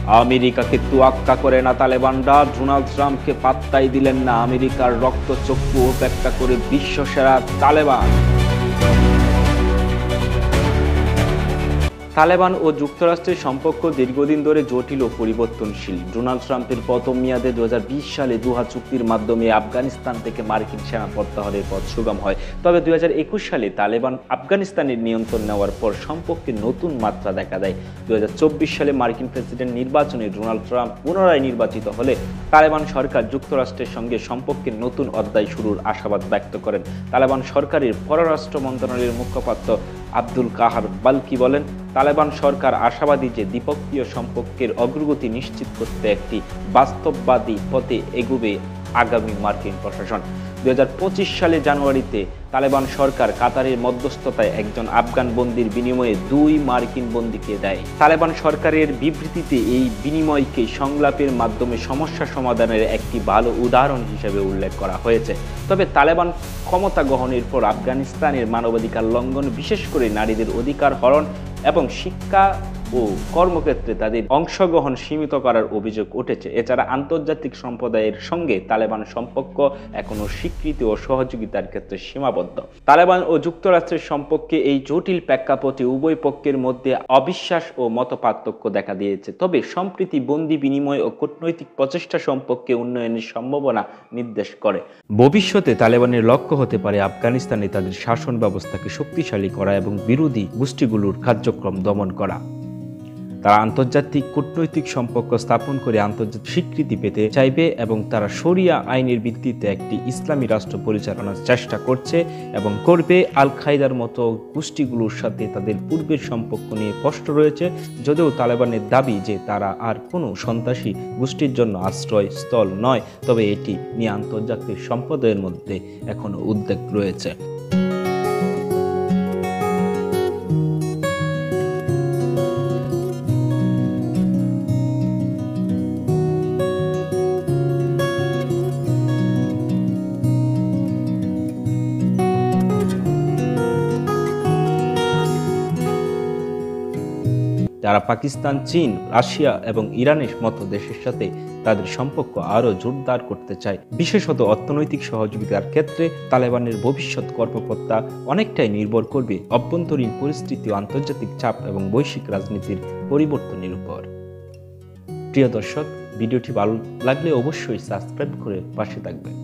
আমেরিকাকে তোয়াক্কা করে না তালেবানরা, ডোনাল্ড ট্রাম্পকে পাত্তাই দিলেন না আমেরিকার রক্তচক্ষু উপেক্ষা করে বিশ্বসেরা তালেবান। তালেবান ও যুক্তরাষ্ট্রের সম্পর্ক দীর্ঘদিন ধরে জটিল ও পরিবর্তনশীল। ডোনাল্ড ট্রাম্পের প্রথম মেয়াদে 2020 সালে দোহা চুক্তির মাধ্যমে আফগানিস্তান থেকে মার্কিন সেনা প্রত্যাহারের পথ সুগম হয়। তবে 2021 সালে তালেবান আফগানিস্তানের নিয়ন্ত্রণ নেওয়ার পর সম্পর্কে নতুন মাত্রা দেখা দেয়। 2024 সালে মার্কিন প্রেসিডেন্ট নির্বাচনে ডোনাল্ড ট্রাম্প পুনরায় নির্বাচিত হলে তালেবান সরকার যুক্তরাষ্ট্রের সঙ্গে সম্পর্কের নতুন অধ্যায় শুরুর আশাবাদ ব্যক্ত করেন। তালেবান সরকারের পররাষ্ট্র মন্ত্রণালয়ের মুখপাত্র আব্দুল কাহার বালকি বলেন, তালেবান সরকার আশাবাদী যে দ্বিপক্ষীয় সম্পর্কের অগ্রগতি নিশ্চিত করতে একটি বাস্তববাদী পথে এগোবে আগামী মার্কিন প্রশাসন। 2025 সালে জানুয়ারিতে তালেবান সরকার কাতারের মধ্যস্থতায় একজন আফগান বন্দীর বিনিময়ে 2 মার্কিন বন্দীকে দেয়। তালেবান সরকারের বিবৃতিতে এই বিনিময়কে সংলাপের মাধ্যমে সমস্যা সমাধানের একটি ভালো উদাহরণ হিসেবে উল্লেখ করা হয়েছে। তবে তালেবান ক্ষমতা গ্রহণের পর আফগানিস্তানের মানবাধিকার লঙ্ঘন, বিশেষ করে নারীদের অধিকার হরণ এবং শিক্ষা ও কর্মক্ষেত্রে তাদের অংশগ্রহণ সীমিত করার অভিযোগ উঠেছে। এছাড়া আন্তর্জাতিক সম্প্রদায়ের সঙ্গে তালেবান সম্পর্ক এখনো স্বীকৃতি ও সহযোগিতার ক্ষেত্রে সীমাবদ্ধ। তালেবান ও যুক্তরাষ্ট্রের সম্পর্কে এই জটিল প্রেক্ষাপটে উভয় পক্ষের মধ্যে অবিশ্বাস ও মতপার্থক্য দেখা দিয়েছে। তবে সম্প্রতি বন্দি বিনিময় ও কূটনৈতিক প্রচেষ্টা সম্পর্কে উন্নয়নের সম্ভাবনা নির্দেশ করে। ভবিষ্যতে তালেবানের লক্ষ্য হতে পারে আফগানিস্তানে তাদের শাসন ব্যবস্থাকে শক্তিশালী করা এবং বিরোধী গোষ্ঠীগুলোর কার্যক্রম দমন করা। তারা আন্তর্জাতিক কূটনৈতিক সম্পর্ক স্থাপন করে আন্তর্জাতিক স্বীকৃতি পেতে চাইবে এবং তারা শরিয়া আইনের ভিত্তিতে একটি ইসলামী রাষ্ট্র পরিচালনার চেষ্টা করছে এবং করবে। আল কায়দার মতো গোষ্ঠীগুলোর সাথে তাদের পূর্বের সম্পর্ক নিয়ে প্রশ্ন রয়েছে, যদিও তালেবানের দাবি যে তারা আর কোনো সন্ত্রাসী গোষ্ঠীর জন্য আশ্রয়স্থল নয়, তবে এটি নিয়ে আন্তর্জাতিক সম্প্রদায়ের মধ্যে এখনো উদ্বেগ রয়েছে। যারা পাকিস্তান, চীন, রাশিয়া এবং ইরানের মতো দেশের সাথে তাদের সম্পর্ক আরও জোরদার করতে চায়। বিশেষত অর্থনৈতিক সহযোগিতার ক্ষেত্রে তালেবানের ভবিষ্যৎ কর্মকর্তা অনেকটাই নির্ভর করবে অভ্যন্তরীণ পরিস্থিতি, আন্তর্জাতিক চাপ এবং বৈশ্বিক রাজনীতির পরিবর্তনের উপর। প্রিয় দর্শক, ভিডিওটি ভালো লাগলে অবশ্যই সাবস্ক্রাইব করে পাশে থাকবেন।